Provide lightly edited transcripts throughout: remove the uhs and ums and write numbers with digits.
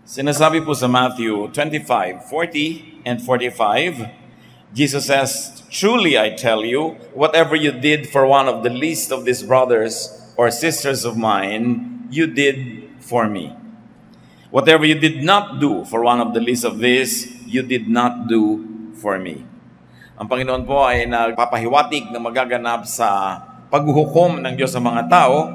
Sinasabi po sa Matthew 25:40 and 45, Jesus says, "Truly I tell you, whatever you did for one of the least of these brothers or sisters of mine, you did for me. Whatever you did not do for one of the least of these, you did not do for me." Ang Panginoon po ay nagpapahiwatig na magaganap sa paghuhukom ng Diyos sa mga tao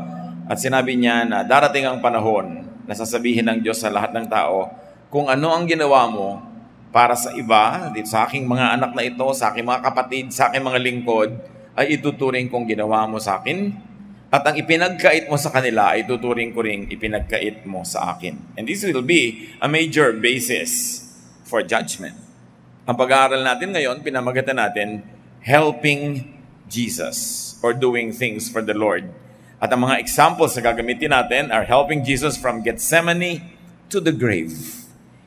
at sinabi niya na darating ang panahon na sasabihin ng Diyos sa lahat ng tao kung ano ang ginawa mo para sa iba, dito sa aking mga anak na ito, sa aking mga kapatid, sa aking mga lingkod, ay ituturing kong ginawa mo sa akin. At ang ipinagkait mo sa kanila, ay tuturing ko ring ipinagkait mo sa akin. And this will be a major basis for judgment. Ang pag-aaral natin ngayon, pinamagatan natin, helping Jesus or doing things for the Lord. At ang mga examples na gagamitin natin are helping Jesus from Gethsemane to the grave.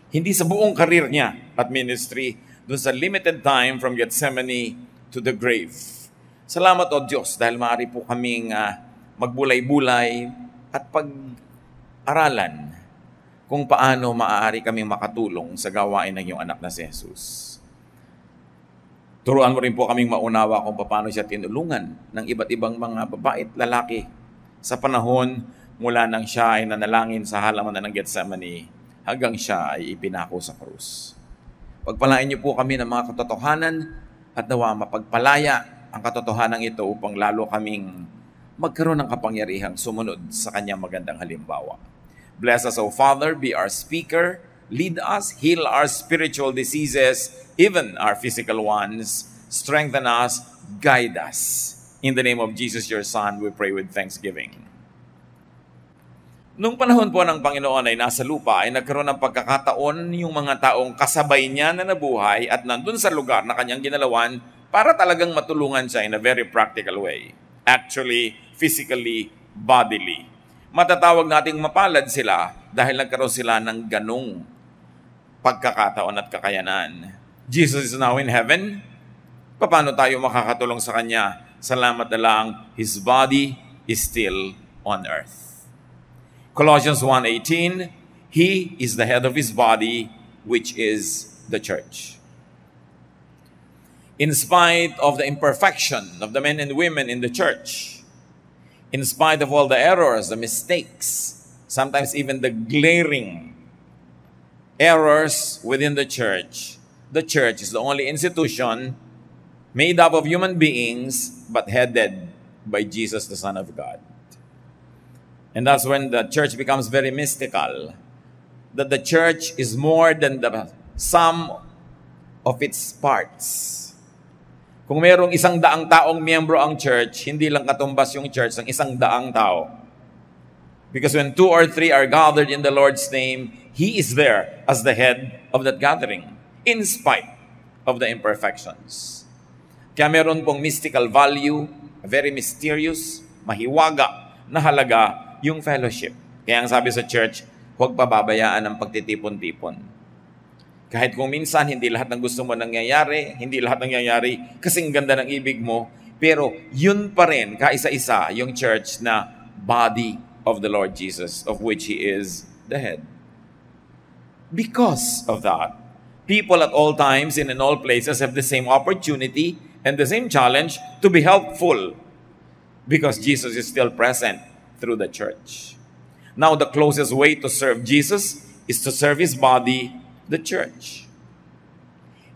Hindi sa buong karir niya at ministry, dun sa limited time from Gethsemane to the grave. Salamat o Diyos dahil maaari po kaming magbulay-bulay at pag-aralan kung paano maaari kaming makatulong sa gawain ng iyong anak na si Jesus. Turuan mo rin po kaming maunawa kung paano siya tinulungan ng iba't ibang mga babae at lalaki sa panahon mula nang siya ay nanalangin sa halaman ng Gethsemane hanggang siya ay ipinako sa krus. Pagpalain niyo po kami ng mga katotohanan at nawa mapagpalaya ang katotohanan ito upang lalo kaming magkaroon ng kapangyarihang sumunod sa kanyang magandang halimbawa. Bless us, O Father, be our speaker, lead us, heal our spiritual diseases, even our physical ones, strengthen us, guide us. In the name of Jesus, your Son, we pray with thanksgiving. Nung panahon po ng Panginoon ay nasa lupa, ay nagkaroon ng pagkakataon yung mga taong kasabay niya na nabuhay at nandun sa lugar na kanyang ginalawan para talagang matulungan siya in a very practical way. Actually, physically, bodily. Matatawag nating mapalad sila dahil nagkaroon sila ng ganong pagkakataon at kakayanan. Jesus is now in heaven. Paano tayo makakatulong sa Kanya? Salamat na lang, His body is still on earth. Colossians 1:18, He is the head of His body, which is the church. In spite of the imperfection of the men and women in the church, in spite of all the errors, the mistakes, sometimes even the glaring errors within the church is the only institution made up of human beings, but headed by Jesus, the Son of God. And that's when the church becomes very mystical, that the church is more than the sum of its parts. Kung mayroong 100 taong miyembro ang church, hindi lang katumbas yung church ng 100 tao. Because when 2 or 3 are gathered in the Lord's name, He is there as the head of that gathering, in spite of the imperfections. Kaya meron pong mystical value, very mysterious, mahiwaga na halaga yung fellowship. Kaya ang sabi sa church, huwag pababayaan ang pagtitipon-tipon. Kahit kung minsan hindi lahat ng gusto mo nangyayari, hindi lahat nangyayari kasing ganda ng ibig mo, pero yun pa rin, kaisa-isa, yung church na body of the Lord Jesus, of which He is the head. Because of that, people at all times and in all places have the same opportunity and the same challenge to be helpful because Jesus is still present through the church. Now, the closest way to serve Jesus is to serve His body, the church.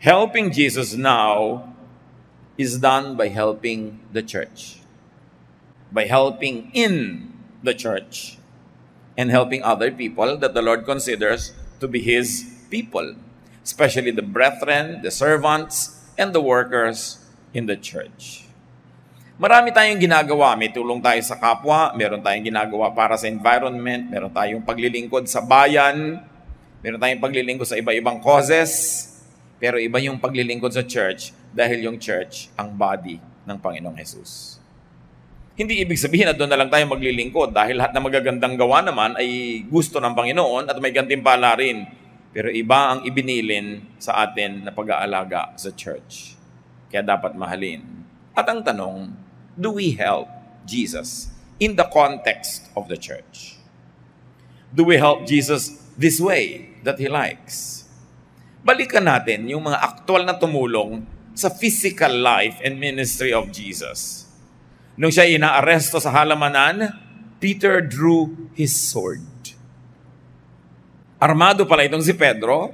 Helping Jesus now is done by helping the church, by helping in the church, and helping other people that the Lord considers to be His people, especially the brethren, the servants, and the workers in the church. Marami tayong ginagawa. May tulong tayo sa kapwa, meron tayong ginagawa para sa environment, meron tayong paglilingkod sa bayan, meron tayong paglilingkod sa iba-ibang causes, pero iba yung paglilingkod sa church dahil yung church ang body ng Panginoong Jesus. Hindi ibig sabihin na doon na lang tayo maglilingkod dahil lahat ng magagandang gawa naman ay gusto ng Panginoon at may gantimpala rin. Pero iba ang ibinilin sa atin na pag-aalaga sa church. Kaya dapat mahalin. At ang tanong, do we help Jesus in the context of the church? Do we help Jesus this way? that He likes. Balikan natin yung mga aktual na tumulong sa physical life and ministry of Jesus. Nung siya inaaresto sa halamanan, Peter drew his sword. Armado pala itong si Pedro.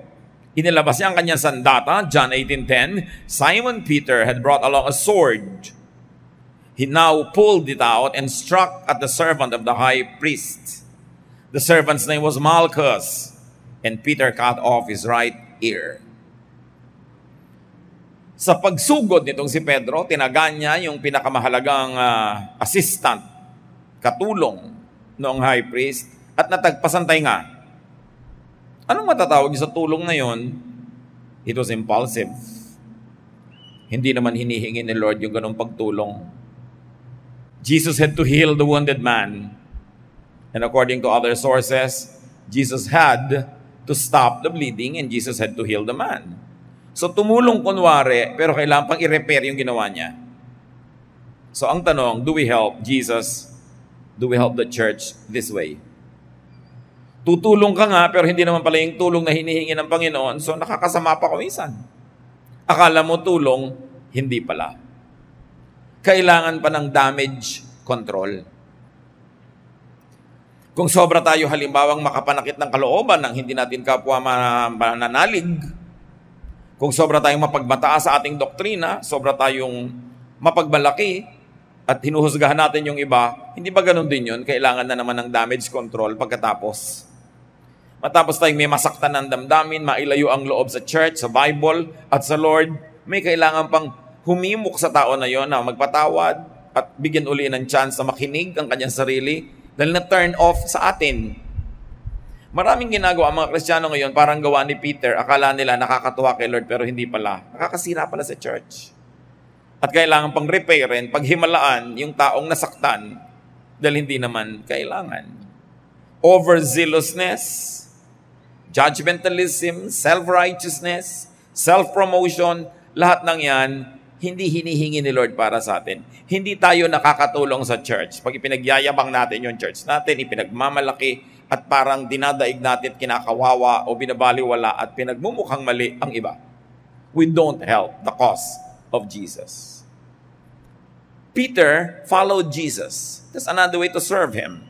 Inilabas niya ang kanyang sandata, John 18:10. Simon Peter had brought along a sword. He now pulled it out and struck at the servant of the high priest. The servant's name was Malchus, and Peter cut off his right ear. Sa pagsugod nitong si Pedro, tinagan niya yung pinakamahalagang assistant, katulong noong high priest, at natagpasantay nga. Anong matatawag sa tulong na yon? It was impulsive. Hindi naman hinihingi ni Lord yung ganong pagtulong. Jesus had to heal the wounded man. And according to other sources, Jesus had to stop the bleeding and Jesus had to heal the man. So tumulong kunwari, pero kailangan pang i-repair yung ginawa niya. So ang tanong, do we help Jesus? Do we help the church this way? Tutulong ka nga, pero hindi naman pala yung tulong na hinihingi ng Panginoon, so nakakasama pa kumisan. Akala mo tulong, hindi pala. Kailangan pa ng damage control. Kung sobra tayo halimbawang makapanakit ng kalooban ng hindi natin kapwa mananalig, kung sobra tayong mapagmataas sa ating doktrina, sobra tayong mapagmalaki, at hinuhusgahan natin yung iba, hindi ba ganun din yun? Kailangan na naman ng damage control pagkatapos. Matapos tayong may masaktan ng damdamin, mailayo ang loob sa church, sa Bible, at sa Lord, may kailangan pang humimok sa tao na yon na magpatawad at bigyan uli ng chance na makinig ang kanyang sarili dahil na-turn off sa atin. Maraming ginagawa ang mga Kristiyano ngayon, parang gawa ni Peter, akala nila nakakatuwa kay Lord pero hindi pala. Nakakasira pala sa church. At kailangan pang repairin, paghimalaan yung taong nasaktan dahil hindi naman kailangan. Overzealousness, judgmentalism, self-righteousness, self-promotion, lahat ng yan, hindi hinihingi ni Lord para sa atin. Hindi tayo nakakatulong sa church. Pag ipinagyayabang natin yung church natin, ipinagmamalaki, at parang dinadaig natin, kinakawawa o binabaliwala at pinagmumukhang mali ang iba. We don't help the cause of Jesus. Peter followed Jesus. That's another way to serve Him.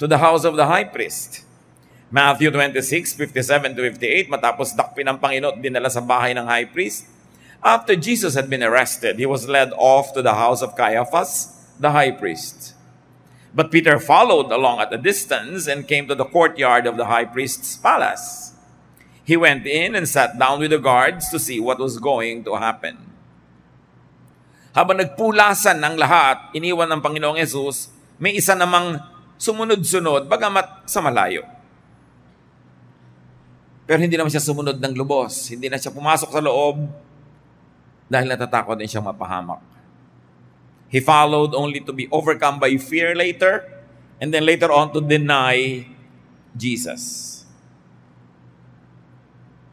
To the house of the high priest. Matthew 26:57-58, matapos dakpin ng Panginoon, dinala sa bahay ng high priest. After Jesus had been arrested, He was led off to the house of Caiaphas, the high priest. But Peter followed along at a distance and came to the courtyard of the high priest's palace. He went in and sat down with the guards to see what was going to happen. Habang nagpulasan ng lahat, iniwan ng Panginoong Yesus, may isa namang sumunod-sunod, bagamat sa malayo. Pero hindi naman siya sumunod ng lubos. Hindi na siya pumasok sa loob dahil natatakot din siyang mapahamak. He followed only to be overcome by fear later, and then later on to deny Jesus.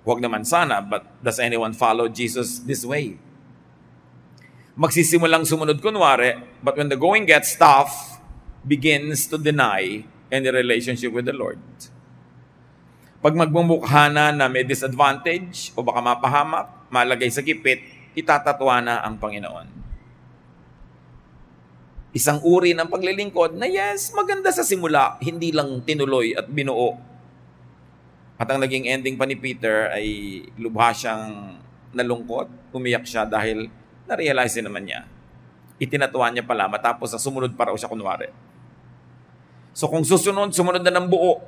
Huwag naman sana, but does anyone follow Jesus this way? Magsisimulang sumunod kunwari, but when the going gets tough, begins to deny any relationship with the Lord. Pag magmumukha na may disadvantage o baka mapahamak, malagay sa gipit, itatatwa na ang Panginoon. Isang uri ng paglilingkod na yes, maganda sa simula, hindi lang tinuloy at binuo. At ang naging ending pa ni Peter ay lubha siyang nalungkot, umiyak siya dahil na-realize din naman niya. Itinatuwa niya pala, matapos na sumunod pa raw siya kunwari. So kung sumunod na ng buo,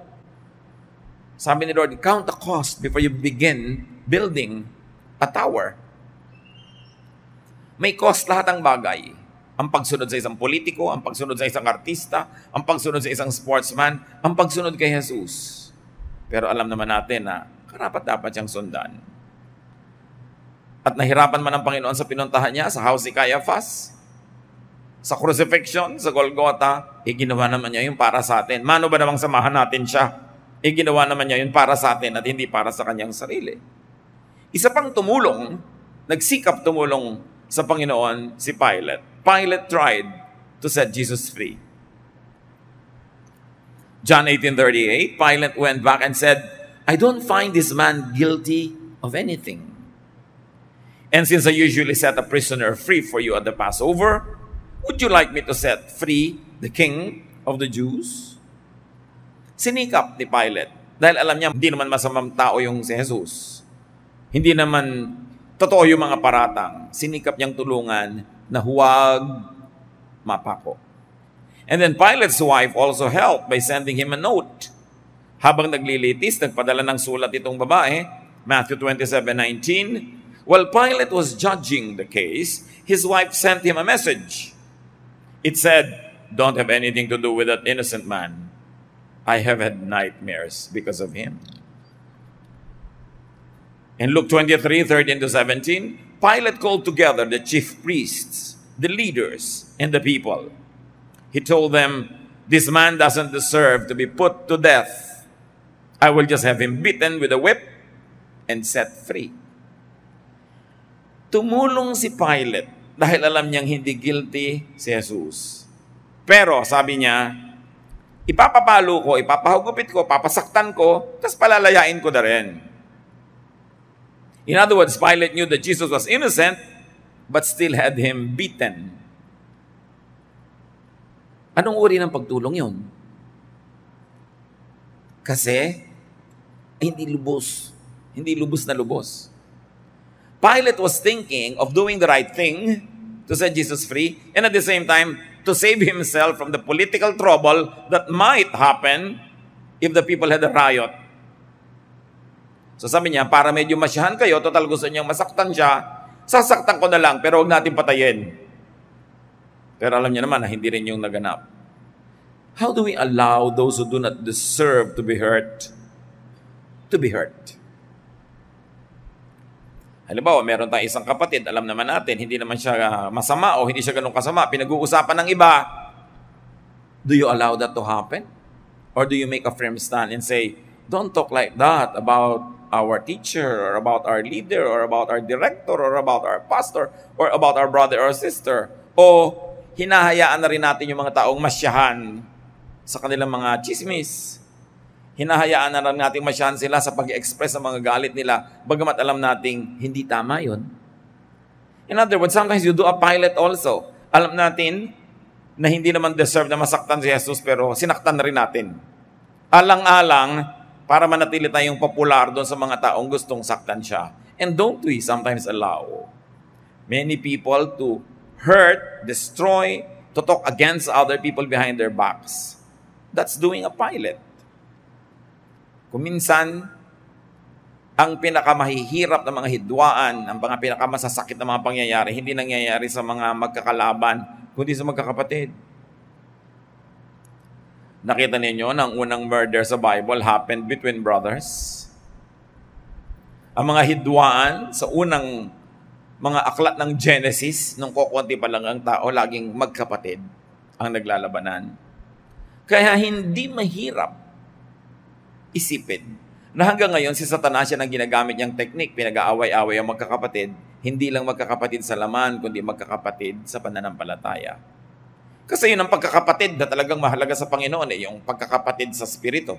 sabi ni Lord, count the cost before you begin building a tower. May cost lahat ang bagay. Ang pagsunod sa isang politiko, ang pagsunod sa isang artista, ang pagsunod sa isang sportsman, ang pagsunod kay Jesus. Pero alam naman natin na karapat-dapat siyang sundan. At nahirapan man ang Panginoon sa pinuntahan niya sa house ni Caiaphas, sa crucifixion, sa Golgotha, ginawa naman niya yun para sa atin. Mano ba namang samahan natin siya? Ginawa naman niya yun para sa atin at hindi para sa kanyang sarili. Isa pang tumulong, nagsikap tumulong sa Panginoon si Pilate. Pilate tried to set Jesus free. John 18:38, Pilate went back and said, I don't find this man guilty of anything. And since I usually set a prisoner free for you at the Passover, would you like me to set free the king of the Jews?" Sinikap ni Pilate. Dahil alam niya, hindi naman masamang tao yung si Jesus. Hindi naman totoo yung mga paratang. Sinikap niyang tulungan na huwag mapako. And then Pilate's wife also helped by sending him a note. Habang naglilitis, nagpadala ng sulat itong babae, Matthew 27:19. While Pilate was judging the case, his wife sent him a message. It said, "Don't have anything to do with that innocent man. I have had nightmares because of him." In Luke 23:13-17, Pilate called together the chief priests, the leaders, and the people. He told them, "This man doesn't deserve to be put to death. I will just have him beaten with a whip and set free." Tumulong si Pilate dahil alam niyang hindi guilty si Jesus. Pero sabi niya, ipapapalo ko, ipapahugupit ko, papasaktan ko, tapos palalayain ko na rin. In other words, Pilate knew that Jesus was innocent, but still had him beaten. Anong uri ng pagtulong yun? Kasi, hindi lubos na lubos. Pilate was thinking of doing the right thing to set Jesus free, and at the same time, to save himself from the political trouble that might happen if the people had a riot. So sabi niya, para medyo masyahan kayo, total gusto niyang masaktan siya, sasaktan ko na lang, pero huwag natin patayin. Pero alam niya naman na hindi rin yung naganap. How do we allow those who do not deserve to be hurt to be hurt? Halimbawa, meron tayong isang kapatid, alam naman natin, hindi naman siya masama o hindi siya ganun kasama, pinag-uusapan ng iba. Do you allow that to happen? Or do you make a firm stand and say, "Don't talk like that about our teacher or about our leader or about our director or about our pastor or about our brother or sister"? O hinahayaan na rin natin yung mga taong masyahan sa kanilang mga chismis. Hinahayaan na rin natin masyahan sila sa pag-express ng mga galit nila, bagamat alam nating hindi tama yun. In other words, sometimes you do a Pilate also. Alam natin na hindi naman deserve na masaktan si Jesus, pero sinaktan na rin natin. Alang-alang, para manatili tayong popular doon sa mga taong gustong saktan siya. And don't we sometimes allow many people to hurt, destroy, to talk against other people behind their backs? That's doing a Pilate. Kuminsan, ang pinakamahihirap na mga hidwaan, ang mga pinakamasasakit na mga pangyayari, hindi nangyayari sa mga magkakalaban, kundi sa magkakapatid. Nakita ninyo na ang unang murder sa Bible happened between brothers. Ang mga hidwaan sa unang mga aklat ng Genesis, nung kukunti pa lang ang tao, laging magkapatid ang naglalabanan. Kaya hindi mahirap isipin na hanggang ngayon si Satanas yan ang ginagamit niyang teknik, pinag-aaway-away ang magkakapatid, hindi lang magkakapatid sa laman, kundi magkakapatid sa pananampalataya. Kasi yun ang pagkakapatid na talagang mahalaga sa Panginoon, yung pagkakapatid sa Espiritu.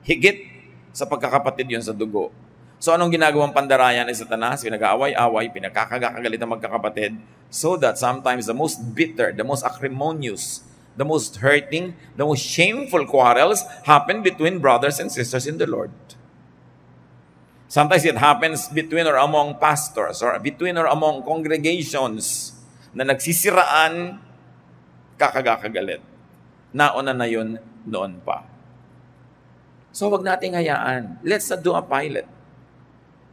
Higit sa pagkakapatid yun sa dugo. So anong ginagawang pandarayan ni Satanas? Pinag-aaway-away, pinagkakagalit ang magkakapatid, so that sometimes the most bitter, the most acrimonious, the most hurting, the most shameful quarrels happen between brothers and sisters in the Lord. Sometimes it happens between or among pastors or between or among congregations na nagsisiraan, kakagagalit. Nauna na yun noon pa. So wag nating hayaan. Let's not do a Pilate.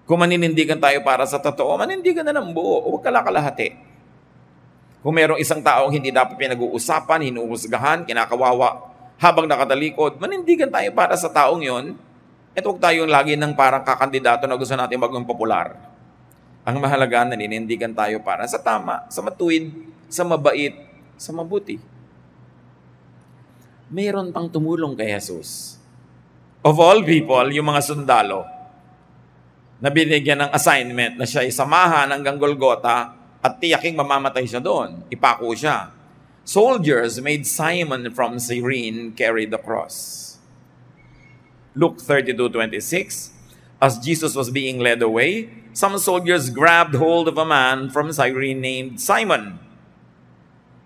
Kung maninindigan tayo para sa totoo, manindigan na ng buo. Huwag kalakalahati. Kung mayroong isang taong hindi dapat pinag-uusapan, hinuhusgahan, kinakawawa, habang nakatalikod, manindigan tayo para sa taong yon, at huwag tayong lagi ng parang kakandidato na gusto natin maging popular. Ang mahalaga, naninindigan tayo para sa tama, sa matuwid, sa mabait, sa mabuti. Mayroon pang tumulong kay Jesus. Of all people, yung mga sundalo, na binigyan ng assignment na siya isamahan hanggang Golgotha, at tiyaking mamamatay siya doon. Ipako siya. Soldiers made Simon from Cyrene carry the cross. Luke 32:26, as Jesus was being led away, some soldiers grabbed hold of a man from Cyrene named Simon.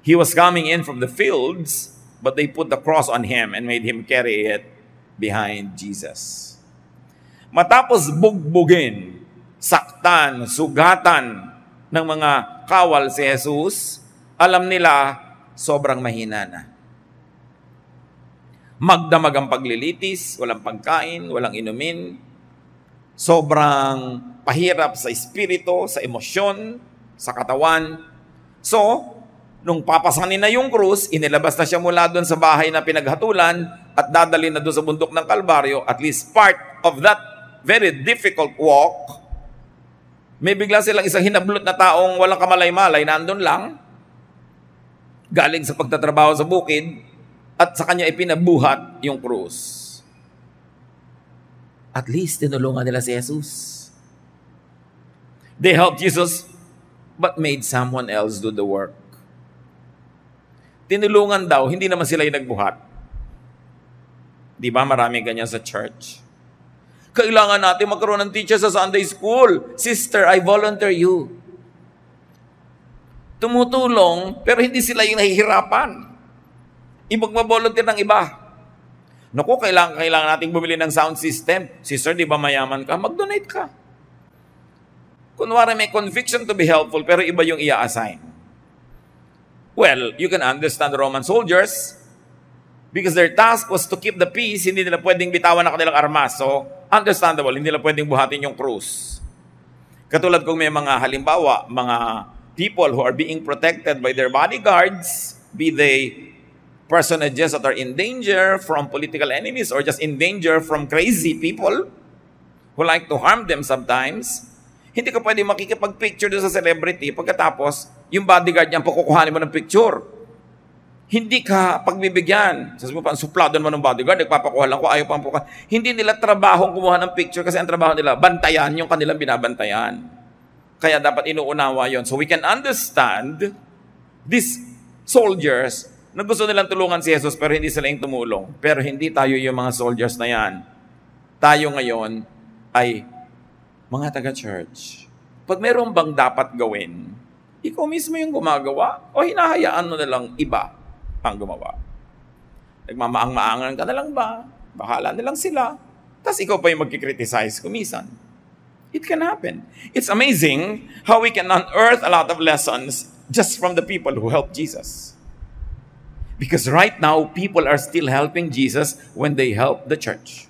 He was coming in from the fields, but they put the cross on him and made him carry it behind Jesus. Matapos bugbugin, saktan, sugatan ng mga kawal si Jesus, alam nila sobrang mahina na. Magdamag ang paglilitis, walang pagkain, walang inumin, sobrang pahirap sa espiritu, sa emosyon, sa katawan. So, nung papasanin na yung krus, inilabas na siya mula doon sa bahay na pinaghatulan at dadalhin na doon sa bundok ng Kalbaryo, at least part of that very difficult walk, may bigla silang isang hinablot na taong walang kamalay-malay, nandun lang, galing sa pagtatrabaho sa bukid, at sa kanya ipinabuhat yung krus. At least tinulungan nila si Jesus. They helped Jesus, but made someone else do the work. Tinulungan daw, hindi naman sila yung nagbuhat. Di ba maraming ganyan sa church? Kailangan natin magkaroon ng teacher sa Sunday school. Sister, I volunteer you. Tumutulong, pero hindi sila yung nahihirapan. Magmavolunteer ng iba. Naku, kailangan nating bumili ng sound system. Sister, di ba mayaman ka? Mag-donate ka. Kunwari may conviction to be helpful, pero iba yung i-assign. Well, you can understand the Roman soldiers because their task was to keep the peace. Hindi nila pwedeng bitawan ang kanilang armas. So, understandable, hindi nila pwedeng buhatin yung krus. Katulad kung may mga halimbawa, mga people who are being protected by their bodyguards, be they personages that are in danger from political enemies or just in danger from crazy people who like to harm them sometimes, hindi ka pwede makikipag-picture doon sa celebrity pagkatapos yung bodyguard niya pakukuhanin mo ng picture. Hindi ka pagbibigyan. Sabi mo pa, suplado naman ng bodyguard, nagpapakuha lang ko, ayaw pang pukuha. Hindi nila trabahong kumuha ng picture kasi ang trabaho nila, bantayan yung kanilang binabantayan. Kaya dapat inuunawa yon. So we can understand these soldiers na gusto nilang tulungan si Jesus pero hindi sila yung tumulong. Pero hindi tayo yung mga soldiers na yan. Tayo ngayon ay mga taga-church. Pag meron bang dapat gawin, ikaw mismo yung gumagawa o hinahayaan mo na lang iba ang gumawa? Nagmamaang-maangan ka na lang ba? Bahala na lang sila. Tapos ikaw pa yung magkikriticize kumisan. It can happen. It's amazing how we can unearth a lot of lessons just from the people who helped Jesus. Because right now, people are still helping Jesus when they help the church.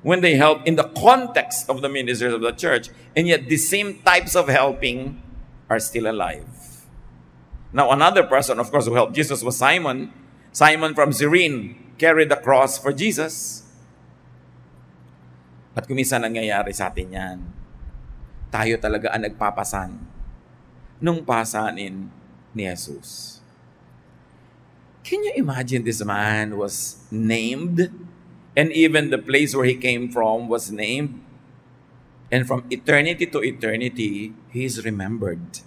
When they help in the context of the ministers of the church. And yet, the same types of helping are still alive. Now, another person, of course, who helped Jesus was Simon. Simon from Cyrene carried the cross for Jesus. At kung minsan nangyayari sa atin yan, tayo talaga ang nagpapasan nung pasanin ni Jesus. Can you imagine this man was named and even the place where he came from was named? And from eternity to eternity, he is remembered.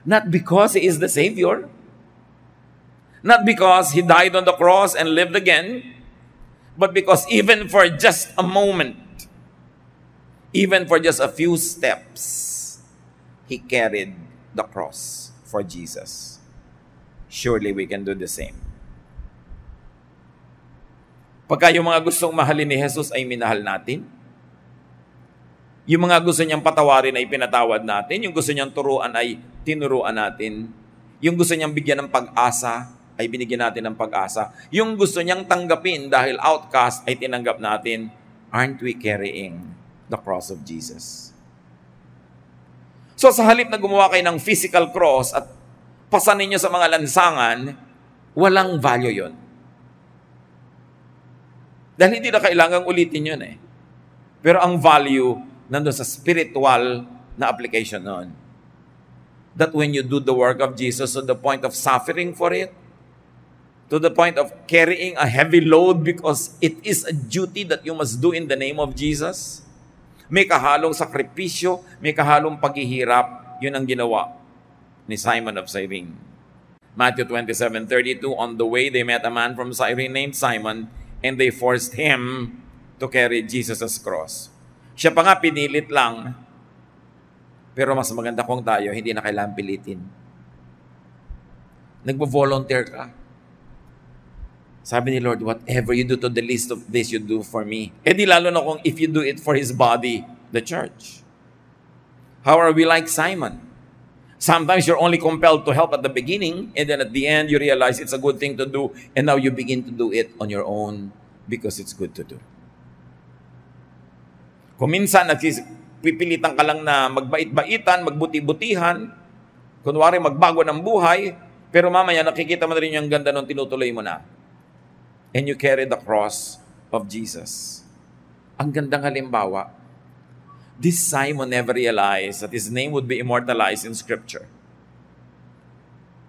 Not because he is the Savior, not because he died on the cross and lived again, but because even for just a moment, even for just a few steps, he carried the cross for Jesus. Surely we can do the same. Pagka yung mga gustong mahalin ni Jesus ay minahal natin, yung mga gusto niyang patawarin ay pinatawad natin, yung gusto niyang turuan ay tinuruan natin, yung gusto niyang bigyan ng pag-asa ay binigyan natin ng pag-asa, yung gusto niyang tanggapin dahil outcast ay tinanggap natin. Aren't we carrying the cross of Jesus? So sa halip na gumawa kayo ng physical cross at pasanin nyo sa mga lansangan, walang value yon. Dahil hindi na kailangang ulitin yun eh. Pero ang value nandun sa spiritual na application nun. That when you do the work of Jesus to the point of suffering for it, to the point of carrying a heavy load because it is a duty that you must do in the name of Jesus, may kahalong sakripisyo, may kahalong paghihirap, yun ang ginawa ni Simon of Cyrene. Matthew 27:32, on the way they met a man from Cyrene named Simon, and they forced him to carry Jesus' cross. Siya pa nga pinilit lang, pero mas maganda kung tayo, hindi na kailangan pilitin. Nagbo-volunteer ka. Sabi ni Lord, whatever you do to the least of this, you do for me. Eh di lalo na kung if you do it for His body, the church. How are we like Simon? Sometimes you're only compelled to help at the beginning, and then at the end, you realize it's a good thing to do, and now you begin to do it on your own because it's good to do. Kung minsan, pipilitan ka lang na magbait-baitan, magbuti-butihan, kunwari magbago ng buhay, pero mamaya nakikita mo rin yung ganda nung tinutuloy mo na. And you carry the cross of Jesus. Ang gandang halimbawa. This Simon never realized that his name would be immortalized in Scripture.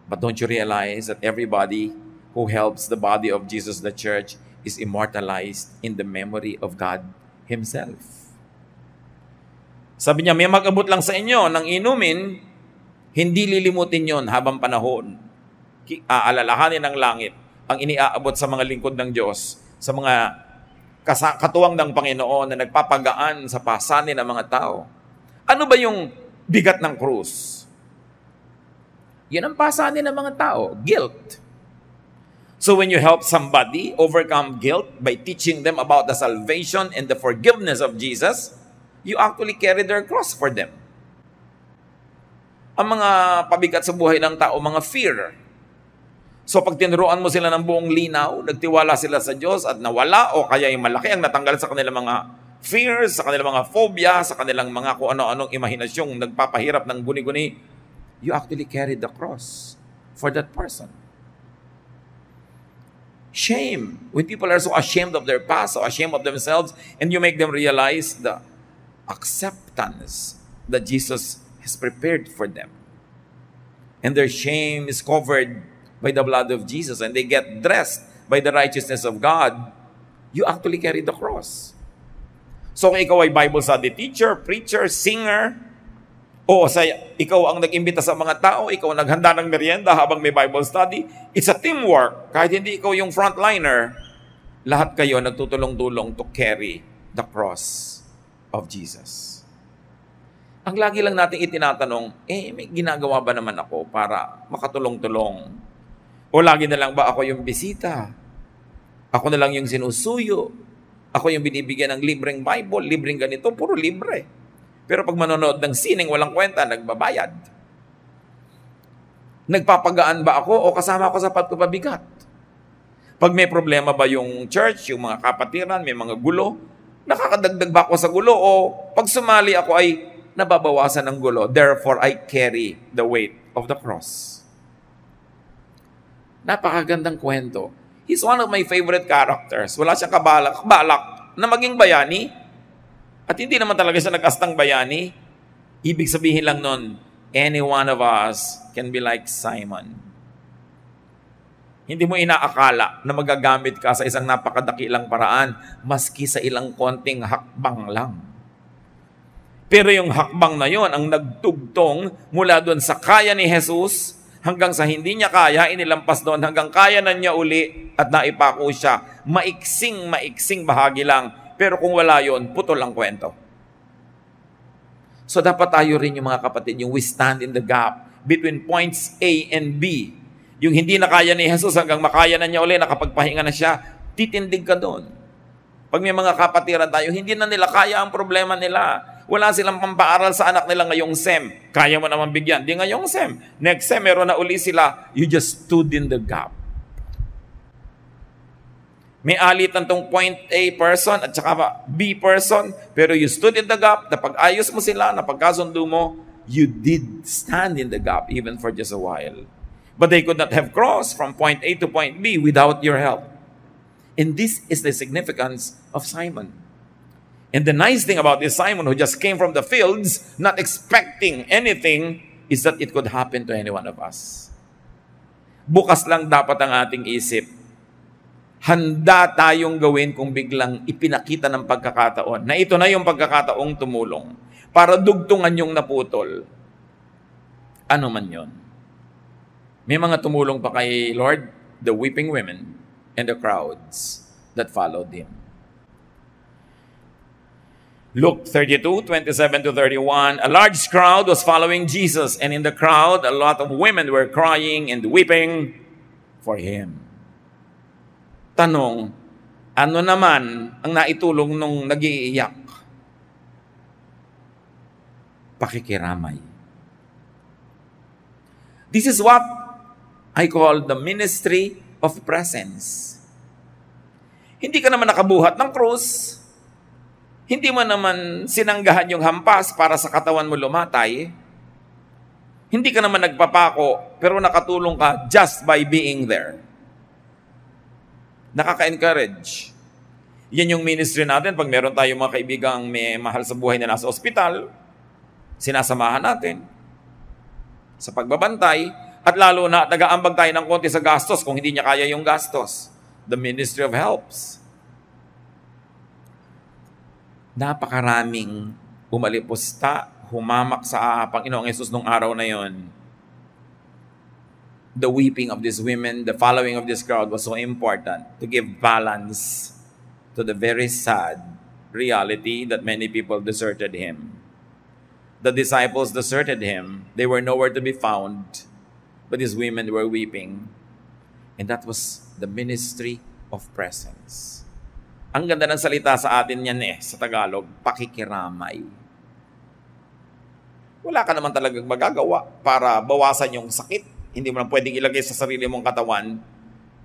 But don't you realize that everybody who helps the body of Jesus, the church, is immortalized in the memory of God Himself? Sabi niya, may mag-abot lang sa inyo ng inumin, hindi lilimutin yon habang panahon. Aalalahanin ng langit ang iniaabot sa mga lingkod ng Diyos, sa mga katuwang ng Panginoon na nagpapagaan sa pasanin ng mga tao. Ano ba yung bigat ng krus? Yan ang pasanin ng mga tao, guilt. So when you help somebody overcome guilt by teaching them about the salvation and the forgiveness of Jesus, you actually carry their cross for them. Ang mga pabigat sa buhay ng tao, mga fear. So pag tinuruan mo sila ng buong linaw, nagtiwala sila sa Diyos at nawala o kaya yung malaki ang natanggal sa kanilang mga fears, sa kanilang mga phobia, sa kanilang mga kung ano-anong imahinasyong nagpapahirap ng guni-guni, you actually carry the cross for that person. Shame. When people are so ashamed of their past, so ashamed of themselves, and you make them realize the acceptance that Jesus has prepared for them. And their shame is covered by the blood of Jesus, and they get dressed by the righteousness of God, you actually carry the cross. So kung ikaw ay Bible study teacher, preacher, singer, o ikaw ang nag-imbita sa mga tao, ikaw ang naghanda ng merienda habang may Bible study, it's a teamwork. Kahit hindi ikaw yung frontliner, lahat kayo nagtutulong-tulong to carry the cross of Jesus. Ang lagi lang natin itinatanong, may ginagawa ba naman ako para makatulong-tulong? O lagi na lang ba ako yung bisita? Ako na lang yung sinusuyo? Ako yung binibigyan ng libreng Bible, libreng ganito, puro libre. Pero pag manonood ng sining walang kwenta, nagbabayad. Nagpapagaan ba ako o kasama ako sa pagpapabigat? Pag may problema ba yung church, yung mga kapatiran, may mga gulo, nakakadagdag ba ako sa gulo o pag sumali ako ay nababawasan ng gulo? Therefore, I carry the weight of the cross. Napakagandang kwento. He's one of my favorite characters. Wala siyang kabalak na maging bayani. At hindi naman talaga siya nag-astang bayani. Ibig sabihin lang nun, any one of us can be like Simon. Hindi mo inaakala na magagamit ka sa isang napakadakilang paraan, maski sa ilang konting hakbang lang. Pero yung hakbang na yon ang nagtugtong mula doon sa kaya ni Jesus hanggang sa hindi niya kaya, inilampas doon hanggang kaya na niya uli at naipako siya. Maiksing bahagi lang. Pero kung wala yon, putol ang kwento. So dapat tayo rin yung mga kapatid, yung we stand in the gap between points A and B. Yung hindi na kaya ni Jesus hanggang makaya na niya uli, nakapagpahinga na siya, titindig ka doon. Pag may mga kapatiran tayo, hindi na nila kaya ang problema nila. Wala silang pampaaral sa anak nila ngayong SEM. Kaya mo naman bigyan. Di ngayong SEM. Next SEM, meron na uli sila. You just stood in the gap. May alitan tong point A person at saka B person, pero you stood in the gap, napag-ayos mo sila, napagkasundo mo, you did stand in the gap even for just a while. But they could not have crossed from point A to point B without your help. And this is the significance of Simon. And the nice thing about this Simon who just came from the fields, not expecting anything, is that it could happen to any one of us. Bukas lang dapat ang ating isip. Handa tayong gawin kung biglang ipinakita ng pagkakataon na ito na yung pagkakataong tumulong para dugtungan yung naputol. Ano man yon. May mga tumulong pa kay Lord, the weeping women and the crowds. that followed him. Luke 32:27-31, a large crowd was following Jesus, and in the crowd, a lot of women were crying and weeping for him. Tanong, ano naman ang naitulong nung nag-iiyak? Pakikiramay. This is what I call the ministry of presence. Hindi ka naman nakabuhat ng krus. Hindi mo naman sinanggahan yung hampas para sa katawan mo lumatay. Hindi ka naman nagpapako, pero nakatulong ka just by being there. Nakaka-encourage. Yan yung ministry natin. Pag meron tayong mga kaibigang may mahal sa buhay na nasa ospital, sinasamahan natin sa pagbabantay, at lalo na nag-aambag tayo ng konti sa gastos kung hindi niya kaya yung gastos. The ministry of helps. Napakaraming umalipusta, humamak sa Panginoong Yesus nung araw na yon. The weeping of these women, the following of this crowd was so important to give balance to the very sad reality that many people deserted him. The disciples deserted him. They were nowhere to be found, but these women were weeping. And that was the ministry of presence. Ang ganda ng salita sa atin yan sa Tagalog, pakikiramay. Wala ka naman talagang magagawa para bawasan yung sakit. Hindi mo na pwedeng ilagay sa sarili mong katawan,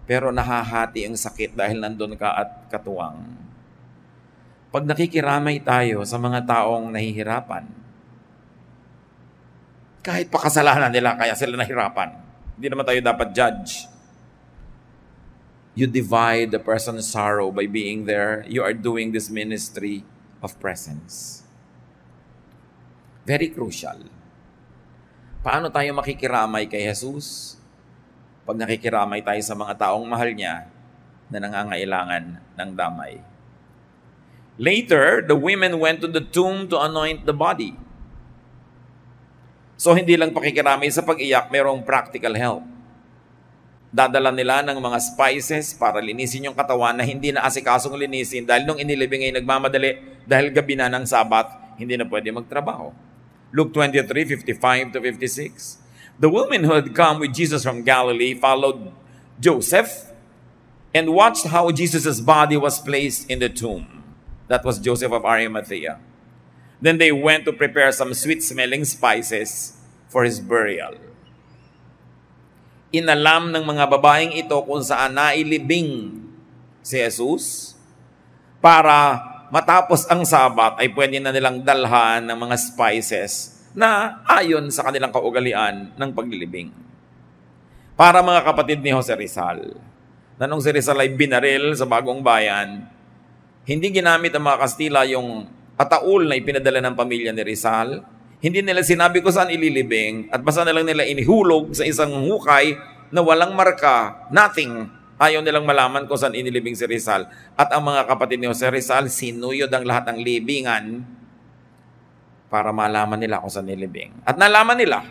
pero nahahati ang sakit dahil nandun ka at katuwang. Pag nakikiramay tayo sa mga taong nahihirapan, kahit pa kasalanan nila kaya sila nahirapan, hindi naman tayo dapat judge. You divide the person's sorrow by being there. You are doing this ministry of presence. Very crucial. Paano tayo makikiramay kay Jesus? Pag nakikiramay tayo sa mga taong mahal niya na nangangailangan ng damay. Later, the women went to the tomb to anoint the body. So hindi lang pakikiramay sa pag-iyak, mayroong practical help. Dadala nila ng mga spices para linisin yung katawan na hindi na asikasong linisin dahil nung inilibing ay nagmamadali dahil gabi na ng Sabat, hindi na pwede magtrabaho. Luke 23:55-56. The women who had come with Jesus from Galilee followed Joseph and watched how Jesus' body was placed in the tomb. That was Joseph of Arimathea. Then they went to prepare some sweet-smelling spices for his burial. Inalam ng mga babaeng ito kung saan nailibing si Jesus para matapos ang Sabat ay pwede na nilang dalhan ng mga spices na ayon sa kanilang kaugalian ng paglilibing. Para mga kapatid ni Jose Rizal, na nung si Rizal ay binaril sa Bagong Bayan, hindi ginamit ng mga Kastila yung ataul na ipinadala ng pamilya ni Rizal. Hindi nila sinabi kung saan ililibing at basta na lang nila inihulog sa isang hukay na walang marka, nothing. Ayaw nilang malaman kung saan inilibing si Rizal. At ang mga kapatid ni Jose Rizal, sinuyod ang lahat ng libingan para malaman nila kung saan nilibing. At nalaman nila.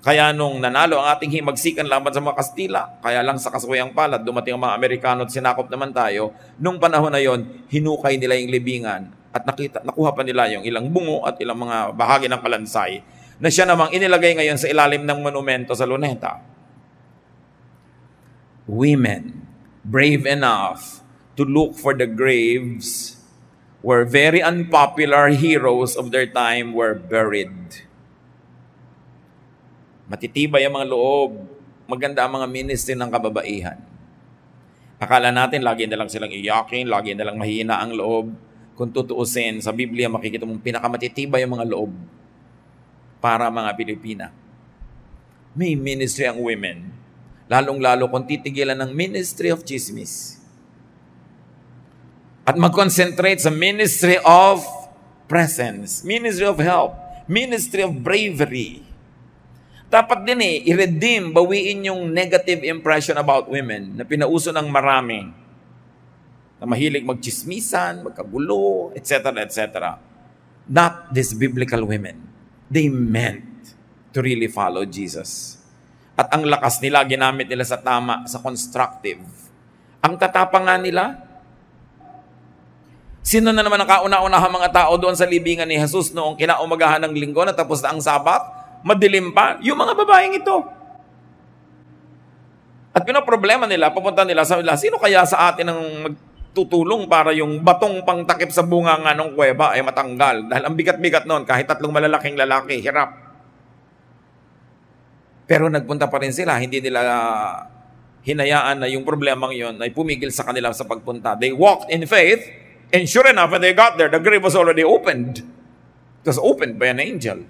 Kaya nung nanalo ang ating himagsikan laban sa mga Kastila, kaya lang sa kasuyang palad, dumating ang mga Amerikano at sinakop naman tayo, nung panahon na yon, hinukay nila yung libingan at nakuha pa nila yung ilang bungo at ilang mga bahagi ng kalansay na siya namang inilagay ngayon sa ilalim ng monumento sa Luneta. Women, brave enough to look for the graves where very unpopular heroes of their time were buried. Matitibay ang mga loob, maganda ang mga ministry ng kababaihan. Akala natin lagi na lang silang iyakin, lagi na lang mahina ang loob. Kung tutuusin, sa Biblia makikita mong pinakamatitibay ang mga loob para mga Pilipina. May ministry ang women, lalong-lalo kung titigilan ng ministry of chismis. At mag-concentrate sa ministry of presence, ministry of help, ministry of bravery. Dapat din i-redeem, bawiin yung negative impression about women na pinauso ng marami. Na mahilig magchismisan, magkagulo, etc., etc. Not these biblical women. They meant to really follow Jesus. At ang lakas nila, ginamit nila sa tama, sa constructive. Ang tatapang nga nila. Sino na naman ang kauna-unahang mga tao doon sa libingan ni Jesus noong kinaumagahan ng linggo na tapos na ang Sabat? Madilim pa? Yung mga babaeng ito. At pinoproblema nila, pupunta nila sa nila, sino kaya sa atin ang magtutulong para yung batong pangtakip sa bunga nga ng kuweba ay matanggal? Dahil ang bigat-bigat noon, kahit 3 malalaking lalaki, hirap. Pero nagpunta pa rin sila, hindi nila hinayaan na yung problemang yon ay pumigil sa kanila sa pagpunta. They walked in faith, and sure enough, when they got there, the grave was already opened. It was opened by an angel.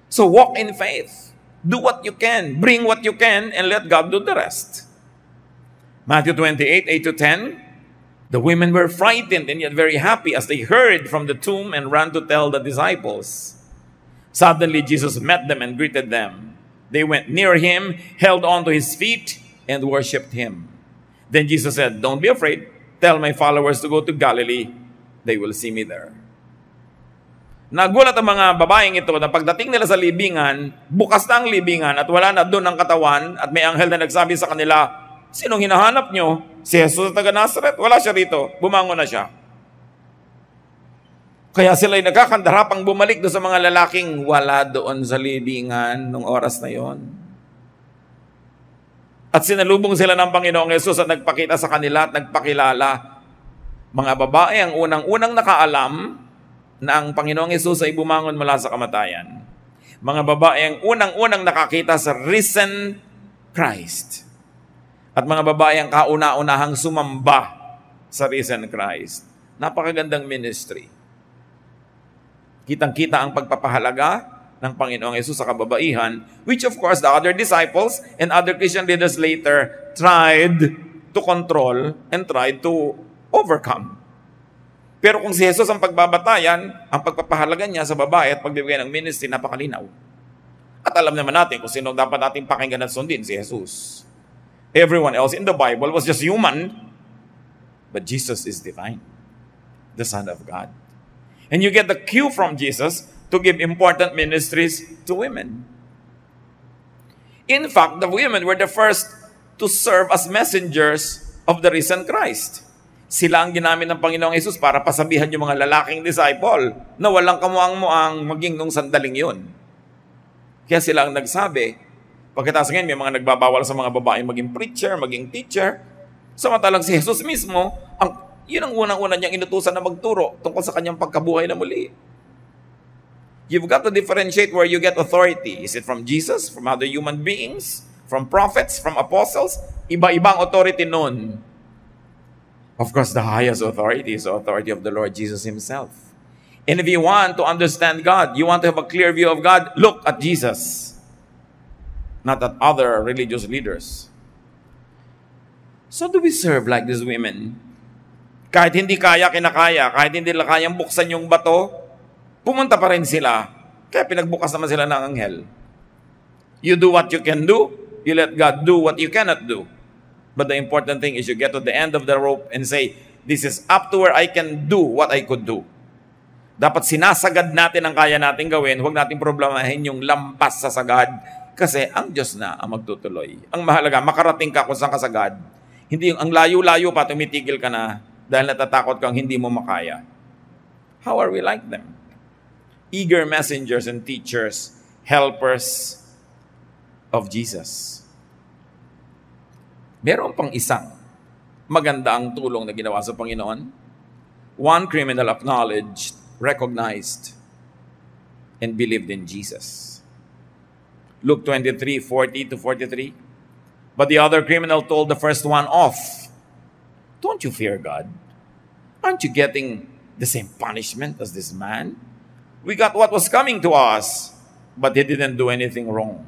So walk in faith. Do what you can. Bring what you can and let God do the rest. Matthew 28, 8-10. The women were frightened and yet very happy as they hurried from the tomb and ran to tell the disciples. Suddenly Jesus met them and greeted them. They went near him, held on to his feet, and worshipped him. Then Jesus said, "Don't be afraid. Tell my followers to go to Galilee. They will see me there." Nagulat ang mga babaeng ito na pagdating nila sa libingan, bukas na ang libingan at wala na doon ang katawan at may anghel na nagsabi sa kanila, "Sinong hinahanap nyo? Si Jesus na taga Nazareth? Wala siya rito. Bumangon na siya." Kaya sila ay nagkakandarapang bumalik doon sa mga lalaking wala doon sa libingan nung oras na yon. At sinalubong sila ng Panginoong Jesus at nagpakita sa kanila at nagpakilala. Mga babae ang unang-unang nakaalam na ang Panginoong Hesus ay bumangon mula sa kamatayan. Mga babae ang unang-unang nakakita sa risen Christ. At mga babae ang kauna-unahang sumamba sa risen Christ. Napakagandang ministry. Kitang-kita ang pagpapahalaga ng Panginoong Hesus sa kababaihan, which of course the other disciples and other Christian leaders later tried to control and tried to overcome. Pero kung si Jesus ang pagbabatayan, ang pagpapahalaga niya sa babae at pagbibigay ng ministry, napakalinaw. At alam naman natin kung sino dapat natin pakinggan at sundin, si Jesus. Everyone else in the Bible was just human, but Jesus is divine, the Son of God. And you get the cue from Jesus to give important ministries to women. In fact, the women were the first to serve as messengers of the risen Christ. Sila ang ginamit ng Panginoong Hesus para pasabihan yung mga lalaking disciple na walang kamuang-muang maging nung sandaling yun. Kaya sila ang nagsabi, pagkatapos ngayon may mga nagbabawal sa mga babae maging preacher, maging teacher, samantalang si Jesus mismo, yun ang unang-una niyang inutusan na magturo tungkol sa kanyang pagkabuhay na muli. You've got to differentiate where you get authority. Is it from Jesus, from other human beings, from prophets, from apostles? Iba-ibang authority nun. Of course, the highest authority is the authority of the Lord Jesus Himself. And if you want to understand God, you want to have a clear view of God, look at Jesus, not at other religious leaders. So do we serve like these women? Kahit hindi kinakaya, kahit hindi nila kayang buksan yung bato, pumunta pa rin sila. Kaya pinagbukas naman sila ng anghel. You do what you can do, you let God do what you cannot do. But the important thing is you get to the end of the rope and say, this is up to where I can do what I could do. Dapat sinasagad natin ang kaya natin gawin, huwag natin problemahin yung lampas sa sagad kasi ang Diyos na ang magtutuloy. Ang mahalaga, makarating ka kung saan ka sagad. Hindi yung ang layo-layo pa, tumitigil ka na dahil natatakot kang hindi mo makaya. How are we like them? Eager messengers and teachers, helpers of Jesus. Meron pang isang maganda ang tulong na ginawa sa Panginoon. One criminal acknowledged, recognized, and believed in Jesus. Luke 23:40-43. But the other criminal told the first one off, "Don't you fear God? Aren't you getting the same punishment as this man? We got what was coming to us, but he didn't do anything wrong."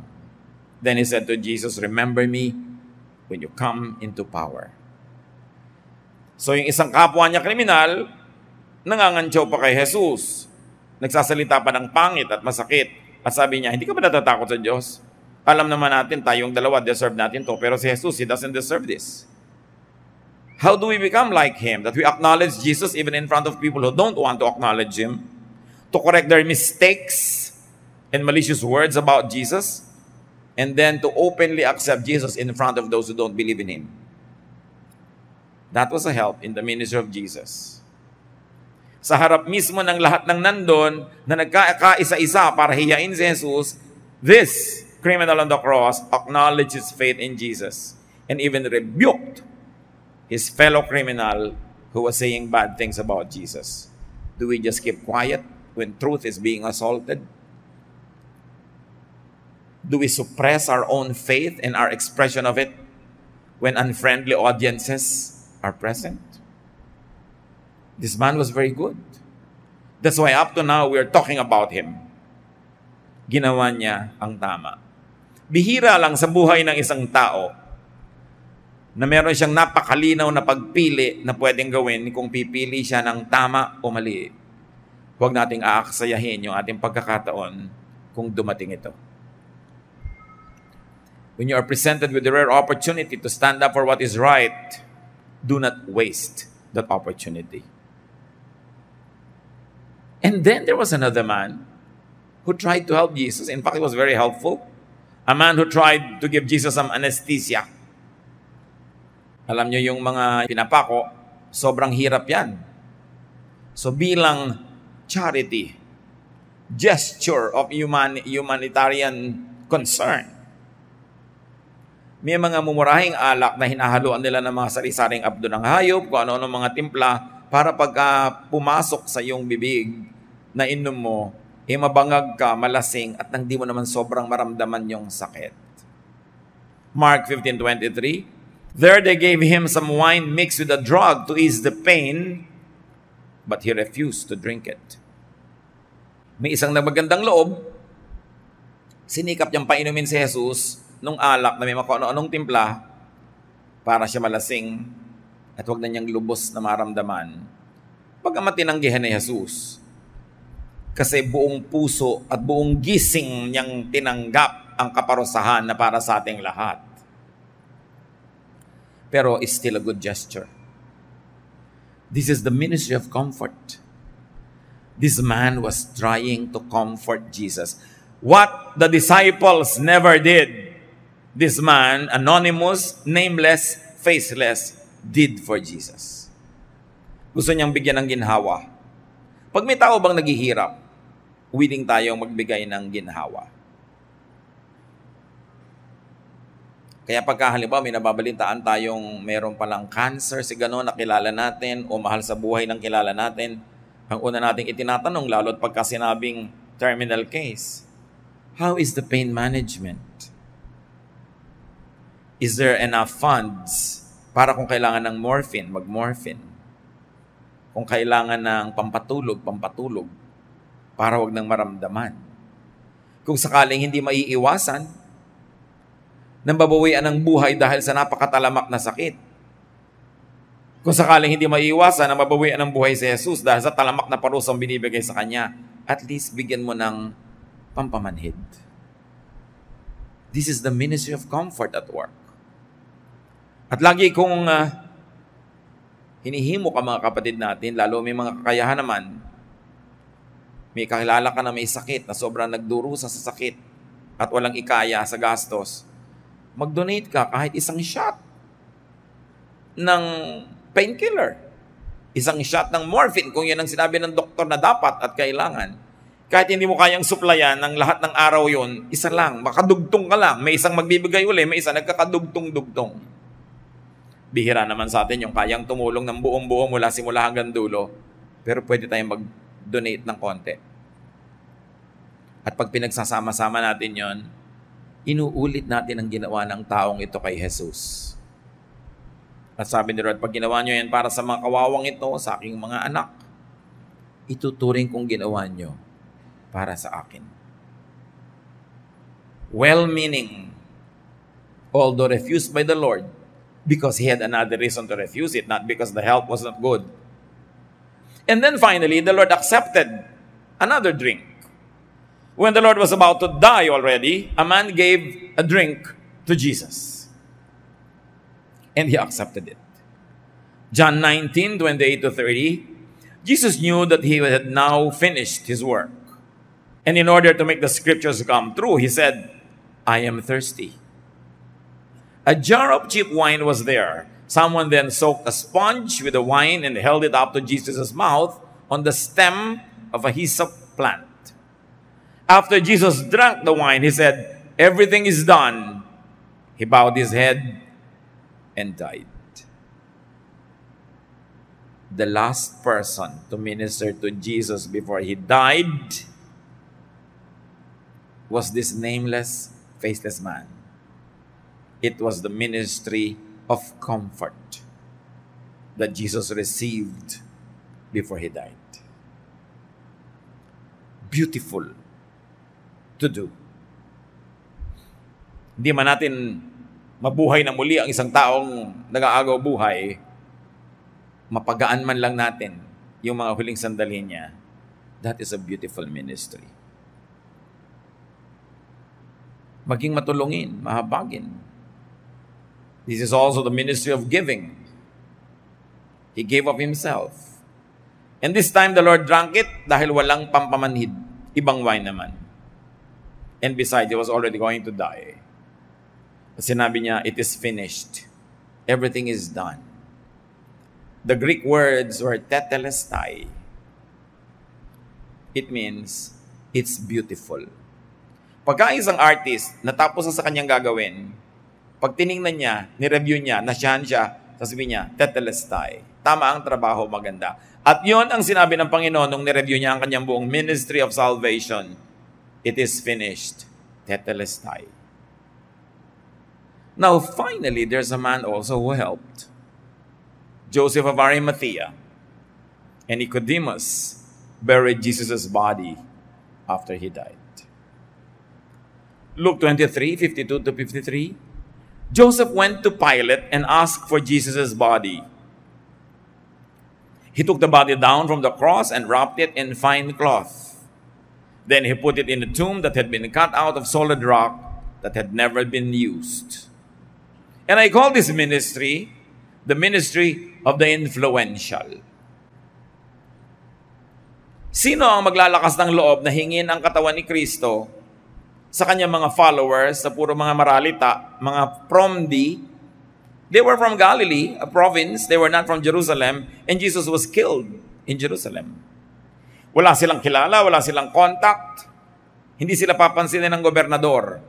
Then he said to Jesus, "Remember me when you come into power." So yung isang kapwa niya kriminal, nangangantyaw pa kay Jesus. Nagsasalita pa ng pangit at masakit. At sabi niya, hindi ka ba natatakot sa Diyos? Alam naman natin, tayong dalawa, deserve natin to. Pero si Jesus, He doesn't deserve this. How do we become like Him? That we acknowledge Jesus even in front of people who don't want to acknowledge Him? To correct their mistakes and malicious words about Jesus? And then to openly accept Jesus in front of those who don't believe in Him. That was a help in the ministry of Jesus. Sa harap mismo ng lahat ng nandun na nagkakaisa-isa para hiyain si Jesus, this criminal on the cross acknowledged his faith in Jesus and even rebuked his fellow criminal who was saying bad things about Jesus. Do we just keep quiet when truth is being assaulted? Do we suppress our own faith and our expression of it when unfriendly audiences are present? This man was very good. That's why up to now, we're talking about him. Ginawa niya ang tama. Bihira lang sa buhay ng isang tao na meron siyang napakalinaw na pagpili na pwedeng gawin kung pipili siya ng tama o mali. Huwag nating aaksayahin yung ating pagkakataon kung dumating ito. When you are presented with the rare opportunity to stand up for what is right, do not waste that opportunity. And then there was another man who tried to help Jesus. In fact, he was very helpful. A man who tried to give Jesus some anesthesia. Alam niyo yung mga pinapako, sobrang hirap yan. So bilang charity, gesture of humanitarian concern, may mga mumurahing alak na hinahaluan nila ng mga sari-saring abdo ng hayop, kung ano-ano mga timpla, para pagka pumasok sa iyong bibig na inom mo, mabangag ka, malasing, at hindi mo naman sobrang maramdaman yung sakit. Mark 15:23, there they gave him some wine mixed with a drug to ease the pain, but he refused to drink it. May isang nagmagandang loob, sinikap niyang painumin si Jesus nung alak na may ano-anong timpla para siya malasing at huwag na niyang lubos na maramdaman. Pagkamat tinanggihan ni Jesus, kasi buong puso at buong gising niyang tinanggap ang kaparusahan na para sa ating lahat. Pero it's still a good gesture. This is the ministry of comfort. This man was trying to comfort Jesus. What the disciples never did, this man, anonymous, nameless, faceless, did for Jesus. Gusto niyang bigyan ng ginhawa. Pag may tao bang naghihirap, willing tayong magbigay ng ginhawa. Kaya pagka halimbawa may nababalitaan tayong meron palang cancer, si gano'n nakilala natin o mahal sa buhay ng kilala natin, ang una nating itinatanong, lalo't pagka sinabing terminal case, how is the pain management? Is there enough funds para kung kailangan ng morphine, mag-morphine? Kung kailangan ng pampatulog, para wag nang maramdaman. Kung sakaling hindi maiiwasan, nang babawian ng buhay dahil sa napakatalamak na sakit. Kung sakaling hindi maiiwasan na mabawian ng buhay si Jesus dahil sa talamak na parusang binibigay sa Kanya, at least bigyan mo ng pampamanhid. This is the ministry of comfort at work. At lagi kong hinihimo ka mga kapatid natin, lalo may mga kakayahan naman, may kakilala ka na may sakit na sobrang nagdurusa sa sakit at walang ikaya sa gastos, mag-donate ka kahit isang shot ng painkiller. Isang shot ng morphine kung yan ang sinabi ng doktor na dapat at kailangan. Kahit hindi mo kayang suplayan ng lahat ng araw yun, isa lang, makadugtong ka lang. May isang magbibigay uli, may isa nagkakadugtong-dugtong. Bihira naman sa atin yung kayang tumulong ng buong-buo mula simula hanggang dulo. Pero pwede tayong mag-donate ng konti. At pag pinagsasama-sama natin yon, inuulit natin ang ginawa ng taong ito kay Jesus. At sabi ni Lord, pag ginawa nyo yan para sa mga kawawang ito, sa aking mga anak, ituturing kong ginawa nyo para sa akin. Well-meaning, although refused by the Lord, because he had another reason to refuse it, not because the help was not good. And then finally, the Lord accepted another drink. When the Lord was about to die already, a man gave a drink to Jesus. And he accepted it. John 19:28-30, Jesus knew that he had now finished his work. And in order to make the scriptures come true, he said, I am thirsty. A jar of cheap wine was there, Someone then soaked a sponge with the wine and held it up to Jesus' mouth on the stem of a hyssop plant. After Jesus drank the wine, he said, "Everything is done." He bowed his head and died. The last person to minister to Jesus before he died was this nameless, faceless man. It was the ministry of comfort that Jesus received before he died. Beautiful to do. Hindi man natin mabuhay na muli ang isang taong nag-aagaw buhay, mapagaan man lang natin yung mga huling sandali niya. That is a beautiful ministry. Maging matulungin, mahabagin. This is also the ministry of giving. He gave of himself. And this time the Lord drank it dahil walang pampamanhid. Ibang wine naman. And besides, he was already going to die. Sinabi niya, "It is finished. Everything is done." The Greek words were tetelestai. It means, it's beautiful. Pagka isang artist, natapos na sa kanyang gagawin, pag tiningnan niya, nireview niya, nasyahan siya, sasabihin niya, tetelestai. Tama ang trabaho, maganda. At yon ang sinabi ng Panginoon nung nireview niya ang kanyang buong ministry of salvation. It is finished. Tetelestai. Now, finally, there's a man also who helped. Joseph of Arimathea and Nicodemus buried Jesus' body after he died. Luke 23, 52 to 53. Joseph went to Pilate and asked for Jesus' body. He took the body down from the cross and wrapped it in fine cloth. Then he put it in a tomb that had been cut out of solid rock that had never been used. And I call this ministry the ministry of the influential. Sino ang maglalakas ng loob na hingin ang katawan ni Kristo sa kanyang mga followers, sa puro mga maralita, mga promdi? They were from Galilee, a province. They were not from Jerusalem. And Jesus was killed in Jerusalem. Wala silang kilala, wala silang contact. Hindi sila papansinin ng gobernador.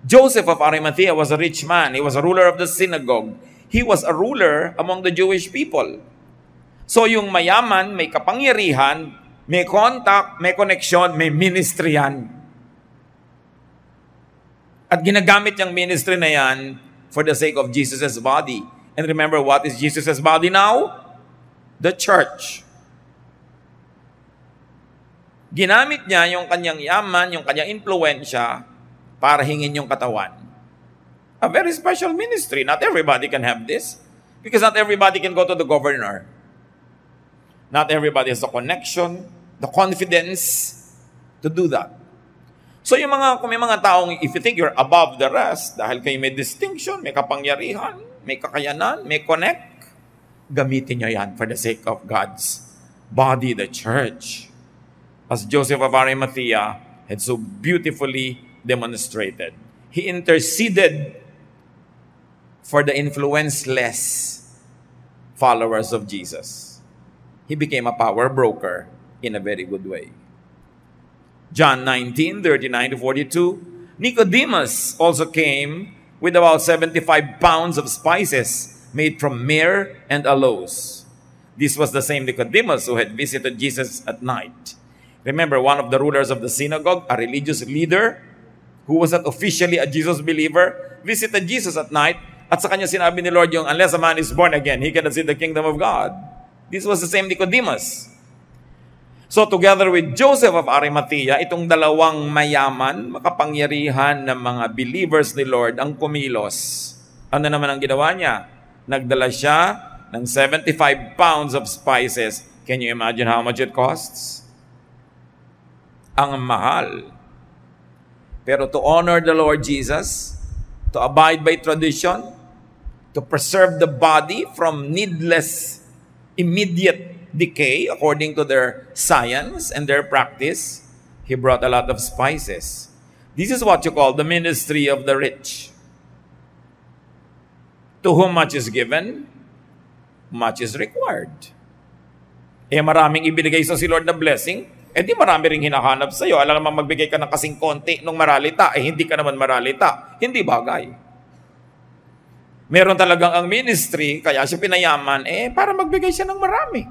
Joseph of Arimathea was a rich man. He was a ruler of the synagogue. He was a ruler among the Jewish people. So yung mayaman, may kapangyarihan, may contact, may connection, may ministry yan. At ginagamit yung ministry na yan for the sake of Jesus' body. And remember, what is Jesus' body now? The church. Ginamit niya yung kanyang yaman, yung kanyang influensya para hingin yung katawan. A very special ministry. Not everybody can have this. Because not everybody can go to the governor. Not everybody has the connection, the confidence to do that. So yung kung may mga taong, if you think you're above the rest, dahil kayo may distinction, may kapangyarihan, may kakayanan, may connect, gamitin nyo yan for the sake of God's body, the church. As Joseph of Arimathea had so beautifully demonstrated. He interceded for the influenceless followers of Jesus. He became a power broker in a very good way. John 19, 39 to 42. Nicodemus also came with about 75 pounds of spices made from myrrh and aloes. This was the same Nicodemus who had visited Jesus at night. Remember, one of the rulers of the synagogue, a religious leader, who was not officially a Jesus believer, visited Jesus at night, at sa kanya sinabi ni Lord yung, unless a man is born again, he cannot see the kingdom of God. This was the same Nicodemus. So together with Joseph of Arimathea, itong dalawang mayaman, makapangyarihan ng mga believers ni Lord ang kumilos. Ano naman ang ginawa niya? Nagdala siya ng 75 pounds of spices. Can you imagine how much it costs? Ang mahal. Pero to honor the Lord Jesus, to abide by tradition, to preserve the body from needless, immediate decay according to their science and their practice, he brought a lot of spices. This is what you call the ministry of the rich. To whom much is given, much is required. Maraming ibinigay sa si Lord na blessing, di marami ring hinahanap sa iyo. Alam naman magbigay ka ng kasing konti nung maralita, hindi ka naman maralita. Hindi bagay. Meron talagang ang ministry, kaya siya pinayaman, para magbigay siya ng marami.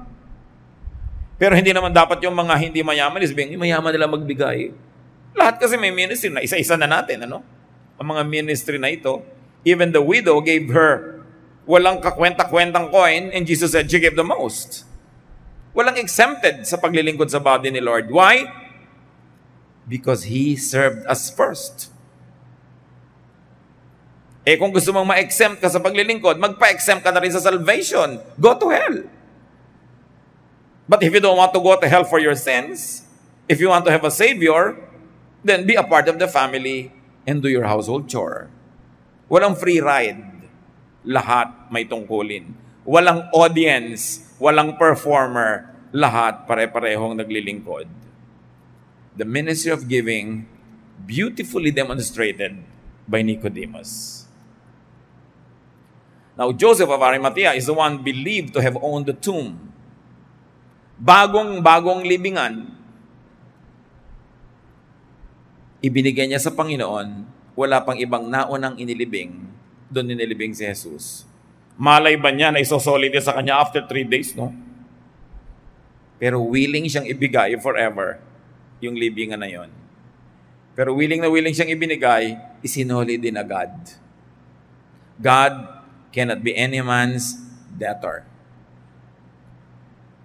Pero hindi naman dapat yung mga hindi mayaman, mayaman nila magbigay. Lahat kasi may ministry na isa-isa na natin, ano? Ang mga ministry na ito, even the widow gave her walang kakwenta-kwentang coin, and Jesus said she gave the most. Walang exempted sa paglilingkod sa body ni Lord. Why? Because He served us first. Kung gusto mong ma-exempt ka sa paglilingkod, magpa-exempt ka na rin sa salvation. Go to hell. But if you don't want to go to hell for your sins, if you want to have a Savior, then be a part of the family and do your household chore. Walang free ride. Lahat may tungkulin. Walang audience, walang performer. Lahat pare-parehong naglilingkod. The ministry of giving, beautifully demonstrated by Nicodemus. Now, Joseph of Arimathea is the one believed to have owned the tomb. Bagong libingan, ibinigay niya sa Panginoon, wala pang ibang naunang inilibing, doon inilibing si Jesus. Malay ba niya na isosolid sa kanya after 3 days, no? Pero willing siyang ibigay forever yung libingan na yon. Pero willing na willing siyang ibinigay, isinoli din agad. God cannot be any man's debtor.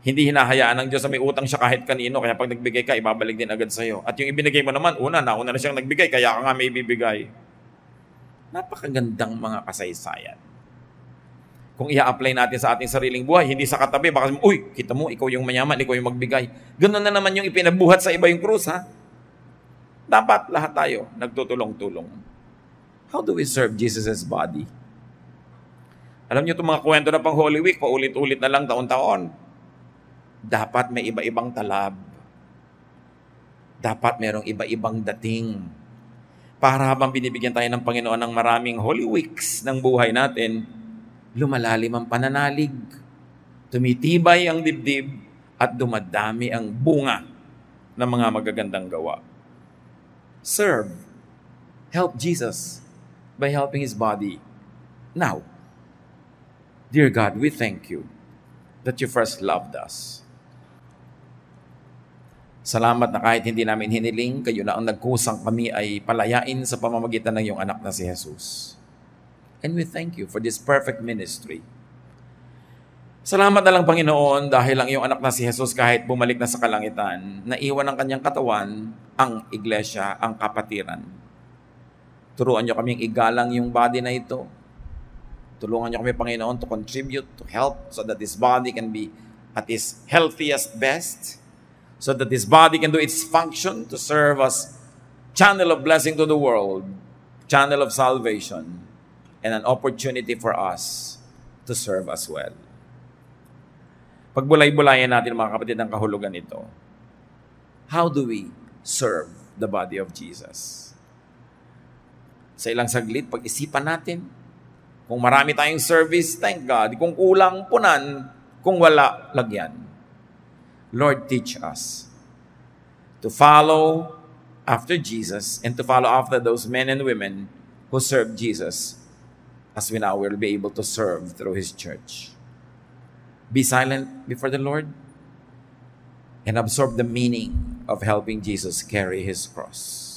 Hindi hinahayaan ng Diyos na may utang siya kahit kanino, kaya pag nagbigay ka, ibabalik din agad sa'yo. At yung ibinigay mo naman, nauna na siyang nagbigay, kaya ka nga may ibibigay. Napakagandang mga kasaysayan. Kung i-apply natin sa ating sariling buhay, hindi sa katabi, baka kita mo, ikaw yung mayaman, ikaw yung magbigay. Ganun na naman yung ipinabuhat sa iba yung krus, ha? Dapat lahat tayo nagtutulong-tulong. How do we serve Jesus' body? Alam niyo itong mga kwento na pang Holy Week, paulit-ulit na lang taon-taon. Dapat may iba-ibang talab. Dapat merong iba-ibang dating. Para habang binibigyan tayo ng Panginoon ng maraming Holy Weeks ng buhay natin, lumalalim ang pananalig, tumitibay ang dibdib, at dumadami ang bunga ng mga magagandang gawa. Serve. Help Jesus by helping His body. Now, dear God, we thank You that You first loved us. Salamat na kahit hindi namin hiniling, Kayo na ang nagkusang kami ay palayain sa pamamagitan ng iyong anak na si Jesus. And we thank You for this perfect ministry. Salamat na lang, Panginoon, dahil ang iyong anak na si Jesus kahit bumalik na sa kalangitan, naiwan ang kanyang katawan, ang iglesia, ang kapatiran. Turuan niyo kaming igalang yung body na ito. Tulungan niyo kami, Panginoon, to contribute, to help, so that this body can be at its healthiest best, so that this body can do its function to serve as channel of blessing to the world, channel of salvation, and an opportunity for us to serve as well. Pagbulay-bulayan natin, mga kapatid, ang kahulugan nito. How do we serve the body of Jesus? Sa ilang saglit, pag-isipan natin. Kung marami tayong service, thank God. Kung kulang, punan. Kung wala, lagyan. Lord, teach us to follow after Jesus and to follow after those men and women who serve Jesus, as we now will be able to serve through His church. Be silent before the Lord and absorb the meaning of helping Jesus carry His cross.